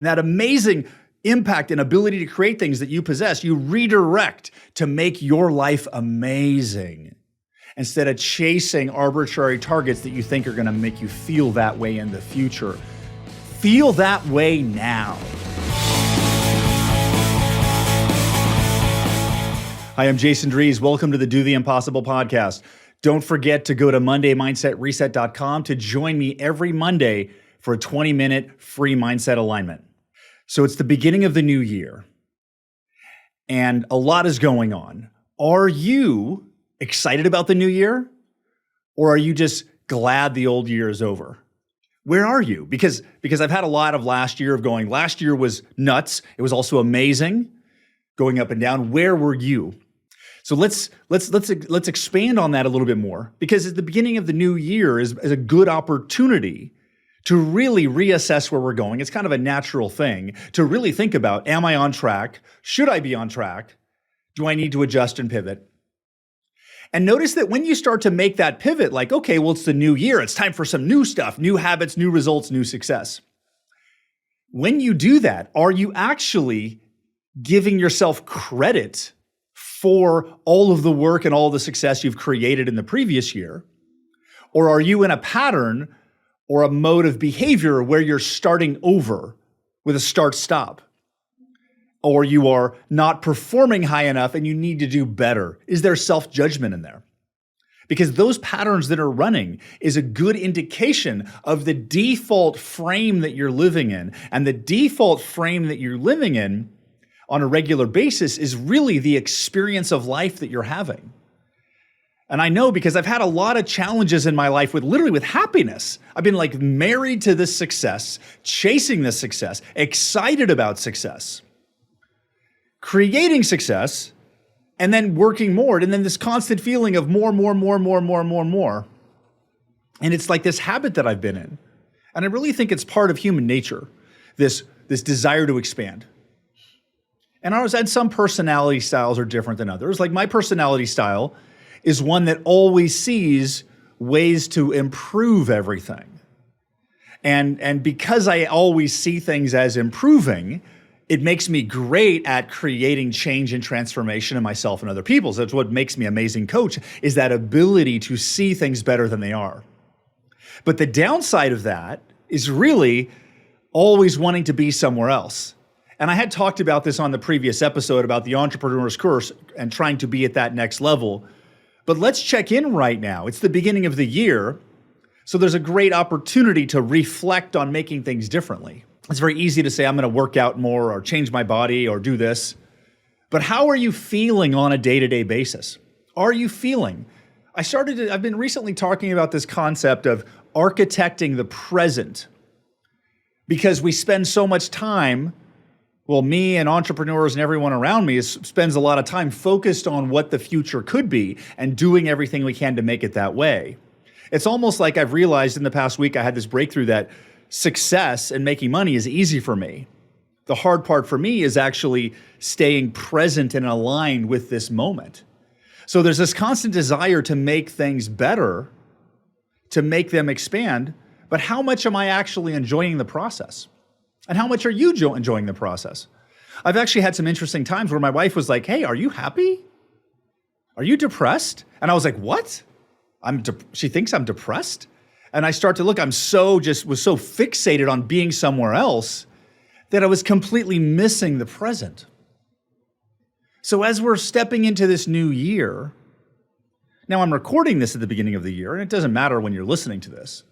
That amazing impact and ability to create things that you possess, you redirect to make your life amazing instead of chasing arbitrary targets that you think are going to make you feel that way in the future. Feel that way now. Hi, I'm Jason Drees. Welcome to the Do the Impossible podcast. Don't forget to go to MondayMindsetReset.com to join me every Monday for a 20-minute free mindset alignment. So it's the beginning of the new year, and a lot is going on. Are you excited about the new year, or are you just glad the old year is over? Where are you? Because I've had a lot of last year was nuts. It was also amazing, going up and down. Where were you? So let's expand on that a little bit more, because at the beginning of the new year is a good opportunity to really reassess where we're going. It's kind of a natural thing to really think about, am I on track? Should I be on track? Do I need to adjust and pivot? And notice that when you start to make that pivot, like, okay, well, it's the new year. It's time for some new stuff, new habits, new results, new success. When you do that, are you actually giving yourself credit for all of the work and all the success you've created in the previous year? Or are you in a pattern or a mode of behavior where you're starting over with a start-stop? Or you are not performing high enough and you need to do better? Is there self-judgment in there? Because those patterns that are running is a good indication of the default frame that you're living in. And the default frame that you're living in on a regular basis is really the experience of life that you're having. And I know, because I've had a lot of challenges in my life with happiness. I've been like married to this success, chasing this success, excited about success, creating success, and then working more. And then this constant feeling of more. And it's like this habit that I've been in. And I really think it's part of human nature, this desire to expand. And some personality styles are different than others. Like my personality style is one that always sees ways to improve everything. And because I always see things as improving, it makes me great at creating change and transformation in myself and other people. So that's what makes me an amazing coach, is that ability to see things better than they are. But the downside of that is really always wanting to be somewhere else. And I had talked about this on the previous episode about the entrepreneur's curse and trying to be at that next level. But let's check in right now. It's the beginning of the year, so there's a great opportunity to reflect on making things differently. It's very easy to say, I'm going to work out more or change my body or do this. But how are you feeling on a day-to-day basis? Are you feeling? I've been recently talking about this concept of architecting the present, because we spend so much time, well, me and entrepreneurs and everyone around me spends a lot of time focused on what the future could be and doing everything we can to make it that way. It's almost like I've realized in the past week, I had this breakthrough that success and making money is easy for me. The hard part for me is actually staying present and aligned with this moment. So there's this constant desire to make things better, to make them expand, but how much am I actually enjoying the process? And how much are you enjoying the process? I've actually had some interesting times where my wife was like, hey, are you happy? Are you depressed? And I was like, what? She thinks I'm depressed? And I start to look, was so fixated on being somewhere else that I was completely missing the present. So as we're stepping into this new year, now I'm recording this at the beginning of the year, and it doesn't matter when you're listening to this,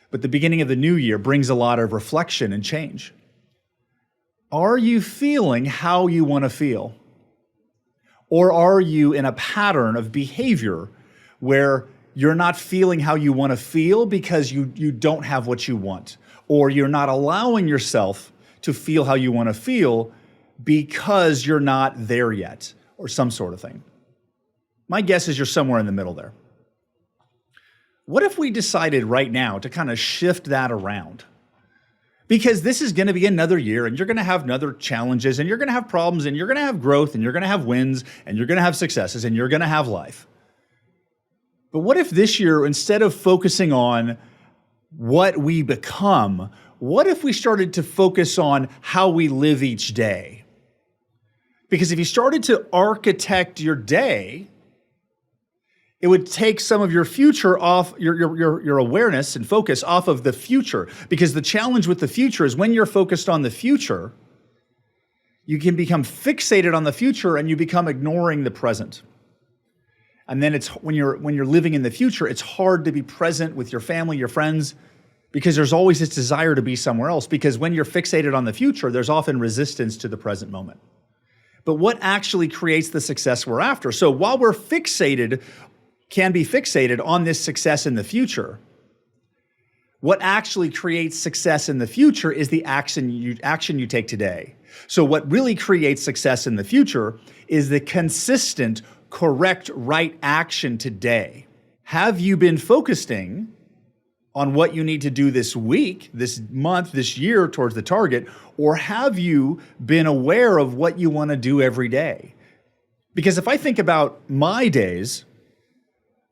but the beginning of the new year brings a lot of reflection and change. Are you feeling how you want to feel? Or are you in a pattern of behavior where you're not feeling how you want to feel because you don't have what you want? Or you're not allowing yourself to feel how you want to feel because you're not there yet, or some sort of thing? My guess is you're somewhere in the middle there. What if we decided right now to kind of shift that around? Because this is going to be another year, and you're going to have other challenges, and you're going to have problems, and you're going to have growth, and you're going to have wins, and you're going to have successes, and you're going to have life. But what if this year, instead of focusing on what we become what if we started to focus on how we live each day? Because if you started to architect your day, it would take some of your future off, your awareness and focus off of the future. Because the challenge with the future is when you're focused on the future, you can become fixated on the future and you become ignoring the present. And then it's when you're living in the future, it's hard to be present with your family, your friends, because there's always this desire to be somewhere else. Because when you're fixated on the future, there's often resistance to the present moment. But what actually creates the success we're after? So while we're can be fixated on this success in the future, what actually creates success in the future is the action you take today. So what really creates success in the future is the consistent, correct, right action today. Have you been focusing on what you need to do this week, this month, this year towards the target, or have you been aware of what you want to do every day? Because if I think about my days,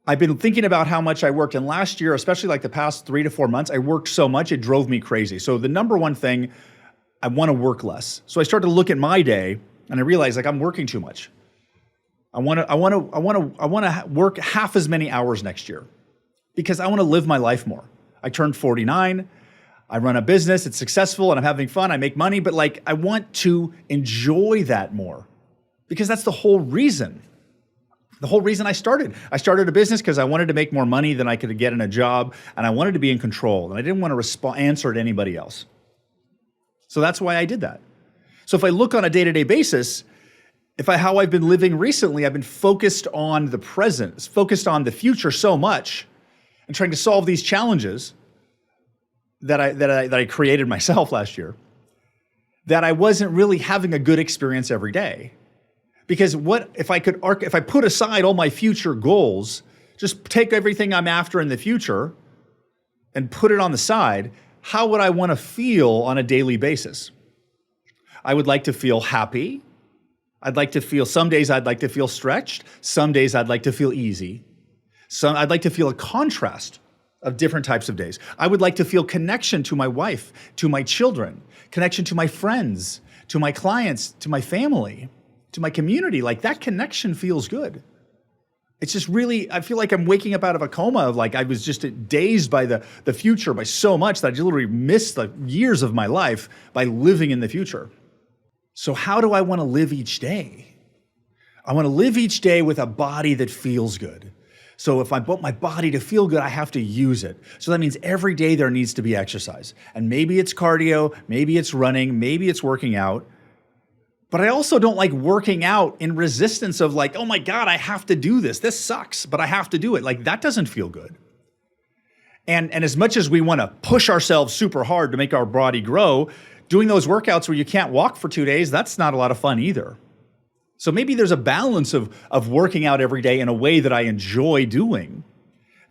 I've been thinking about how much I worked, and last year, especially like the past 3 to 4 months, I worked so much, it drove me crazy. So the number one thing, I want to work less. So I started to look at my day and I realized like I'm working too much. I want to work half as many hours next year because I want to live my life more. I turned 49. I run a business. It's successful and I'm having fun. I make money, but like I want to enjoy that more because that's the whole reason. The whole reason I started. I started a business because I wanted to make more money than I could get in a job, and I wanted to be in control, and I didn't want to answer to anybody else. So that's why I did that. So if I look on a day-to-day basis, how I've been living recently, I've been focused on the present, focused on the future so much, and trying to solve these challenges that I created myself last year, that I wasn't really having a good experience every day. Because what if I put aside all my future goals, just take everything I'm after in the future and put it on the side, how would I want to feel on a daily basis? I would like to feel happy. Some days I'd like to feel stretched. Some days I'd like to feel easy. I'd like to feel a contrast of different types of days. I would like to feel connection to my wife, to my children, connection to my friends, to my clients, to my family, to my community. Like that connection feels good. It's just really, I feel like I'm waking up out of a coma of like, I was just dazed by the future by so much that I just literally missed the years of my life by living in the future. So how do I want to live each day? I want to live each day with a body that feels good. So if I want my body to feel good, I have to use it. So that means every day there needs to be exercise. And maybe it's cardio, maybe it's running, maybe it's working out. But I also don't like working out in resistance of like, oh my God, I have to do this. This sucks, but I have to do it. Like that doesn't feel good. And as much as we want to push ourselves super hard to make our body grow, doing those workouts where you can't walk for 2 days, that's not a lot of fun either. So maybe there's a balance of working out every day in a way that I enjoy doing,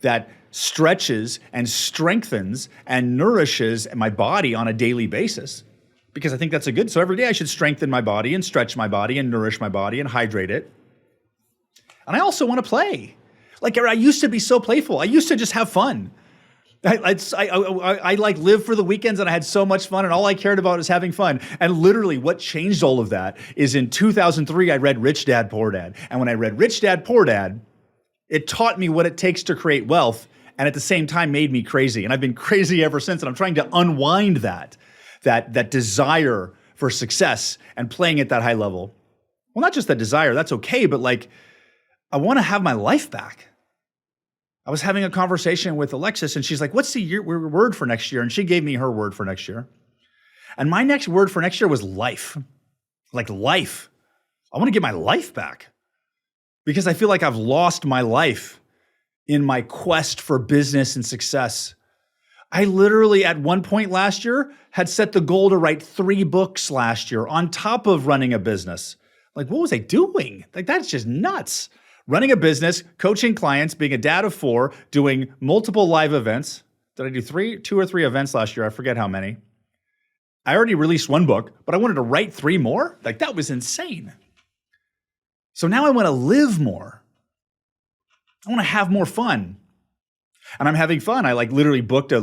that stretches and strengthens and nourishes my body on a daily basis. Because I think that's so every day I should strengthen my body and stretch my body and nourish my body and hydrate it. And I also want to play. Like I used to be so playful. I used to just have fun. I like live for the weekends and I had so much fun and all I cared about was having fun. And literally what changed all of that is in 2003, I read Rich Dad, Poor Dad. And when I read Rich Dad, Poor Dad, it taught me what it takes to create wealth and at the same time made me crazy. And I've been crazy ever since. And I'm trying to unwind that desire for success and playing at that high level. Well, not just that desire, that's okay, but like, I want to have my life back. I was having a conversation with Alexis and she's like, what's the word for next year? And she gave me her word for next year. And my next word for next year was life. Like life. I want to get my life back because I feel like I've lost my life in my quest for business and success. I literally at one point last year had set the goal to write 3 books last year on top of running a business. Like, what was I doing? Like, that's just nuts. Running a business, coaching clients, being a dad of 4, doing multiple live events. Did I do 2 or 3 events last year? I forget how many. I already released 1 book, but I wanted to write 3 more? Like, that was insane. So now I want to live more. I want to have more fun. And I'm having fun. I like literally booked a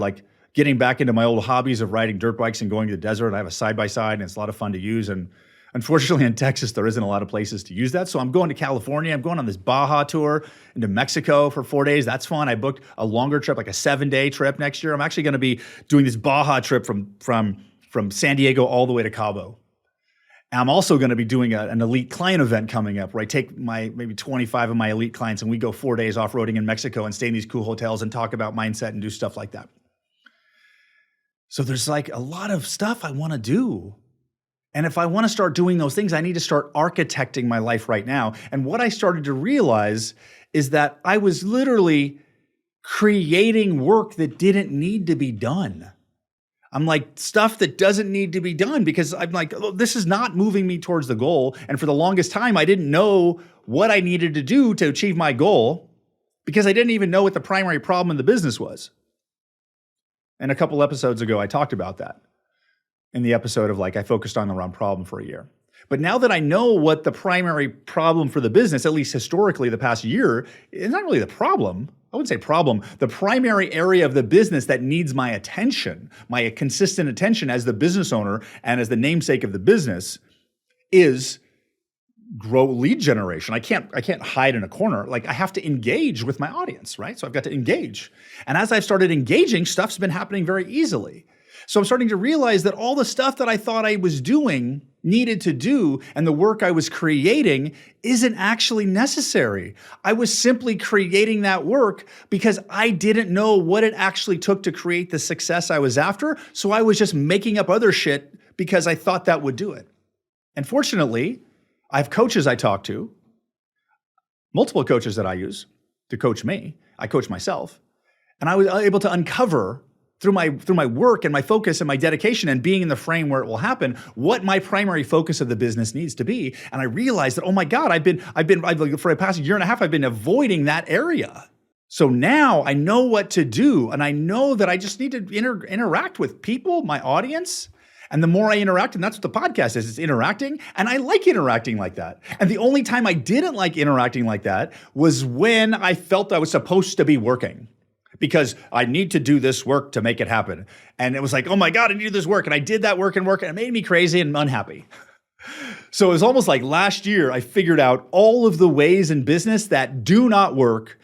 getting back into my old hobbies of riding dirt bikes and going to the desert. I have a side-by-side and it's a lot of fun to use. And unfortunately in Texas, there isn't a lot of places to use that. So I'm going to California. I'm going on this Baja tour into Mexico for 4 days. That's fun. I booked a longer trip, like a 7-day trip next year. I'm actually going to be doing this Baja trip from San Diego all the way to Cabo. I'm also going to be doing an elite client event coming up where I take maybe 25 of my elite clients and we go 4 days off-roading in Mexico and stay in these cool hotels and talk about mindset and do stuff like that. So there's like a lot of stuff I want to do. And if I want to start doing those things, I need to start architecting my life right now. And what I started to realize is that I was literally creating work that didn't need to be done. I'm like, stuff that doesn't need to be done because I'm like, oh, this is not moving me towards the goal. And for the longest time, I didn't know what I needed to do to achieve my goal because I didn't even know what the primary problem in the business was. And a couple episodes ago, I talked about that in the episode of like, I focused on the wrong problem for a year. But now that I know what the primary problem for the business, at least historically the past year, is not really the problem. I wouldn't say problem. The primary area of the business that needs my attention, my consistent attention as the business owner and as the namesake of the business is grow lead generation. I can't hide in a corner. Like I have to engage with my audience, right? So I've got to engage. And as I've started engaging, stuff's been happening very easily. So I'm starting to realize that all the stuff that I thought I was doing, needed to do, and the work I was creating isn't actually necessary. I was simply creating that work because I didn't know what it actually took to create the success I was after. So I was just making up other shit because I thought that would do it. And fortunately, I have coaches I talk to, multiple coaches that I use to coach me. I coach myself. And I was able to uncover through my work and my focus and my dedication and being in the frame where it will happen, what my primary focus of the business needs to be. And I realized that, oh my God, I've been for the past year and a half, I've been avoiding that area. So now I know what to do. And I know that I just need to interact with people, my audience. And the more I interact, and that's what the podcast is, it's interacting. And I like interacting like that. And the only time I didn't like interacting like that was when I felt I was supposed to be working. Because I need to do this work to make it happen. And it was like, oh my God, I need to do this work. And I did that work and it made me crazy and unhappy. So it was almost like last year, I figured out all of the ways in business that do not work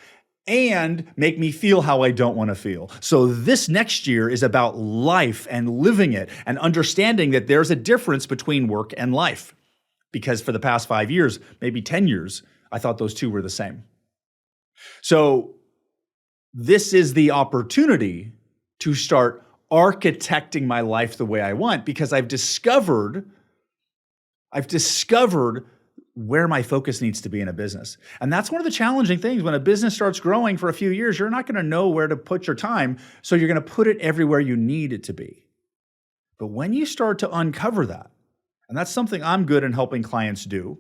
and make me feel how I don't want to feel. So this next year is about life and living it and understanding that there's a difference between work and life. Because for the past 5 years, maybe 10 years, I thought those two were the same. So this is the opportunity to start architecting my life the way I want because I've discovered where my focus needs to be in a business. And that's one of the challenging things. When a business starts growing for a few years, you're not going to know where to put your time, so you're going to put it everywhere you need it to be. But when you start to uncover that, and that's something I'm good in helping clients do,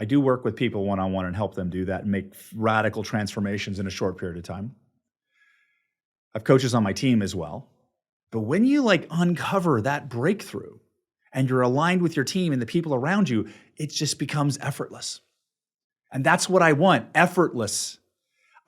I do work with people one-on-one and help them do that and make radical transformations in a short period of time. I have coaches on my team as well. But when you uncover that breakthrough and you're aligned with your team and the people around you, it just becomes effortless. And that's what I want, effortless.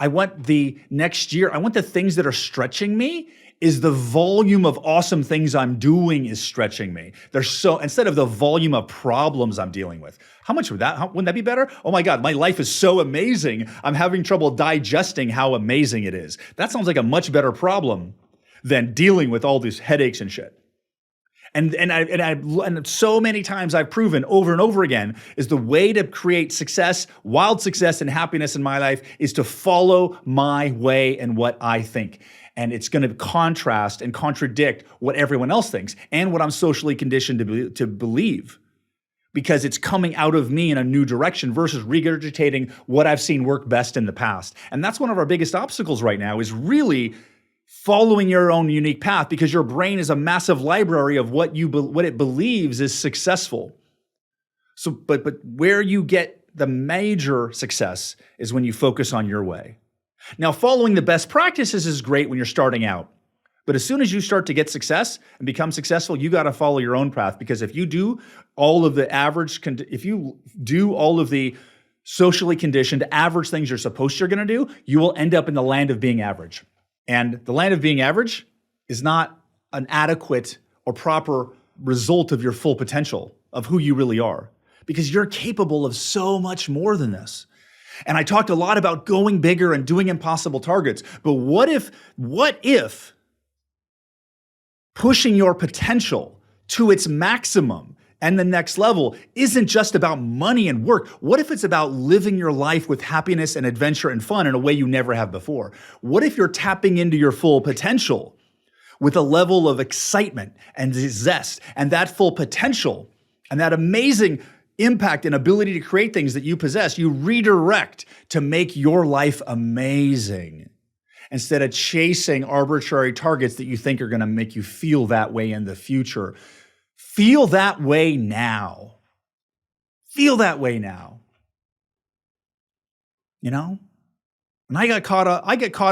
I want the next year, I want the things that are stretching me is the volume of awesome things I'm doing is stretching me. Instead of the volume of problems I'm dealing with. How much wouldn't that be better? Oh my God, my life is so amazing. I'm having trouble digesting how amazing it is. That sounds like a much better problem than dealing with all these headaches and shit. And so many times I've proven over and over again is the way to create success, wild success and happiness in my life is to follow my way and what I think. And it's going to contrast and contradict what everyone else thinks and what I'm socially conditioned to believe, because it's coming out of me in a new direction versus regurgitating what I've seen work best in the past. And that's one of our biggest obstacles right now is really following your own unique path, because your brain is a massive library of what it believes is successful. So, but where you get the major success is when you focus on your way. Now, following the best practices is great when you're starting out. But as soon as you start to get success and become successful, you got to follow your own path, because if you do all of the socially conditioned average things you're going to do, you will end up in the land of being average. And the land of being average is not an adequate or proper result of your full potential of who you really are, because you're capable of so much more than this. And I talked a lot about going bigger and doing impossible targets, but what if pushing your potential to its maximum and the next level isn't just about money and work? What if it's about living your life with happiness and adventure and fun in a way you never have before? What if you're tapping into your full potential with a level of excitement and zest, and that full potential and that amazing impact and ability to create things that you possess, you redirect to make your life amazing instead of chasing arbitrary targets that you think are going to make you feel that way in the future. Feel that way now. Feel that way now. You know? And I get caught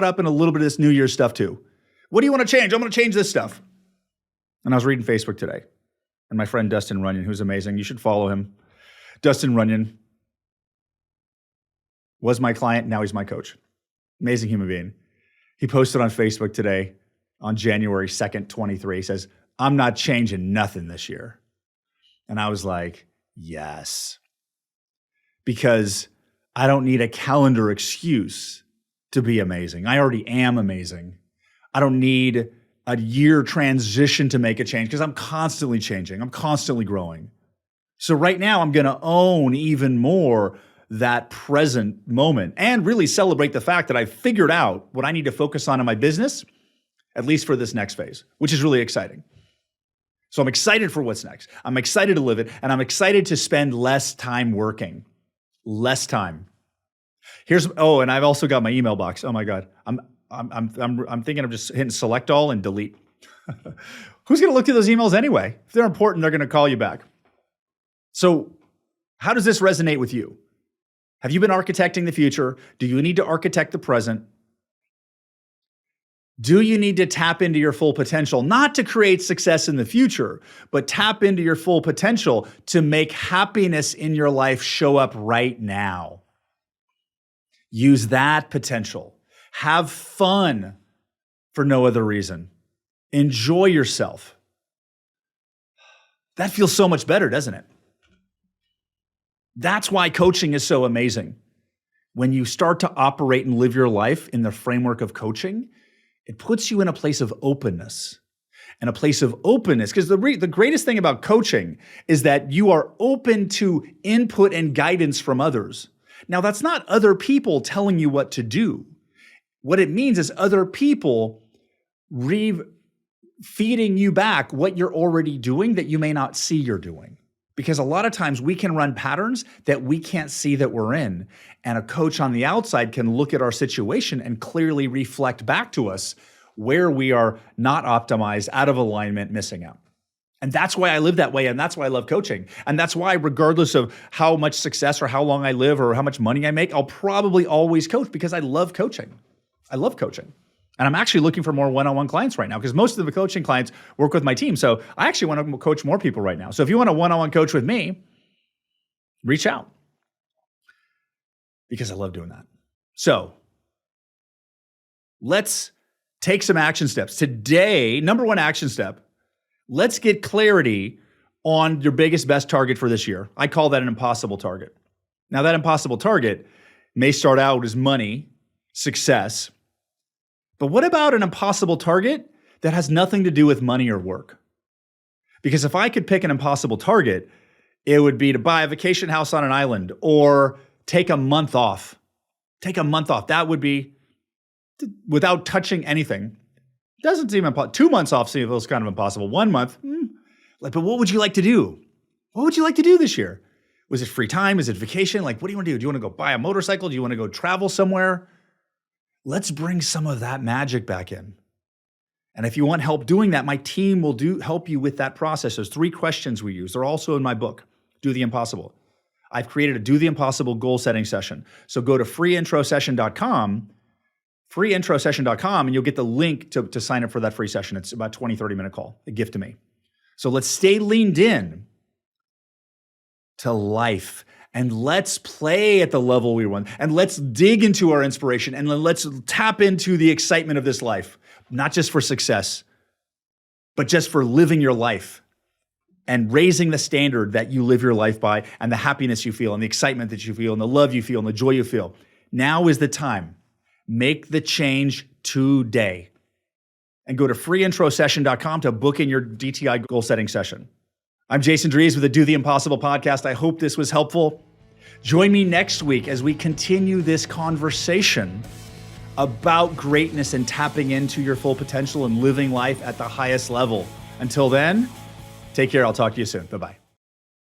up in a little bit of this New Year's stuff too. What do you want to change? I'm going to change this stuff. And I was reading Facebook today, and my friend Dustin Runyon, who's amazing, you should follow him. Dustin Runyon was my client, now he's my coach. Amazing human being. He posted on Facebook today on January 2nd, 23. He says, I'm not changing nothing this year. And I was like, yes. Because I don't need a calendar excuse to be amazing. I already am amazing. I don't need a year transition to make a change because I'm constantly changing. I'm constantly growing. So right now I'm going to own even more that present moment and really celebrate the fact that I've figured out what I need to focus on in my business, at least for this next phase, which is really exciting. So I'm excited for what's next. I'm excited to live it, and I'm excited to spend less time working. Less time. And I've also got my email box. Oh my God. I'm thinking of just hitting select all and delete. Who's going to look through those emails anyway? If they're important, they're going to call you back. So how does this resonate with you? Have you been architecting the future? Do you need to architect the present? Do you need to tap into your full potential, not to create success in the future, but tap into your full potential to make happiness in your life show up right now? Use that potential. Have fun for no other reason. Enjoy yourself. That feels so much better, doesn't it? That's why coaching is so amazing. When you start to operate and live your life in the framework of coaching, it puts you in a place of openness. And a place of openness, because the greatest thing about coaching is that you are open to input and guidance from others. Now, that's not other people telling you what to do. What it means is other people feeding you back what you're already doing that you may not see you're doing. Because a lot of times we can run patterns that we can't see that we're in. And a coach on the outside can look at our situation and clearly reflect back to us where we are not optimized, out of alignment, missing out. And that's why I live that way. And that's why I love coaching. And that's why, regardless of how much success or how long I live or how much money I make, I'll probably always coach because I love coaching. I love coaching. And I'm actually looking for more one-on-one clients right now because most of the coaching clients work with my team. So I actually want to coach more people right now. So if you want a one-on-one coach with me, reach out because I love doing that. So let's take some action steps. Today, number one action step, let's get clarity on your biggest, best target for this year. I call that an impossible target. Now, that impossible target may start out as money, success. But what about an impossible target that has nothing to do with money or work? Because if I could pick an impossible target, it would be to buy a vacation house on an island or take a month off. Take a month off. That would be without touching anything. Doesn't seem impossible. 2 months off seems kind of impossible. 1 month, but what would you like to do? What would you like to do this year? Was it free time? Is it vacation? What do you want to do? Do you want to go buy a motorcycle? Do you want to go travel somewhere? Let's bring some of that magic back in. And if you want help doing that, my team will help you with that process. There's 3 questions we use. They're also in my book, Do the Impossible. I've created a Do the Impossible goal setting session. So go to freeintrosession.com, and you'll get the link to sign up for that free session. It's about 20, 30-minute call, a gift to me. So let's stay leaned in to life. And let's play at the level we want. And let's dig into our inspiration. And let's tap into the excitement of this life, not just for success, but just for living your life and raising the standard that you live your life by, and the happiness you feel, and the excitement that you feel, and the love you feel, and the joy you feel. Now is the time. Make the change today. And go to freeintrosession.com to book in your DTI goal setting session. I'm Jason Drees with the Do the Impossible podcast. I hope this was helpful. Join me next week as we continue this conversation about greatness and tapping into your full potential and living life at the highest level. Until then, take care. I'll talk to you soon. Bye-bye.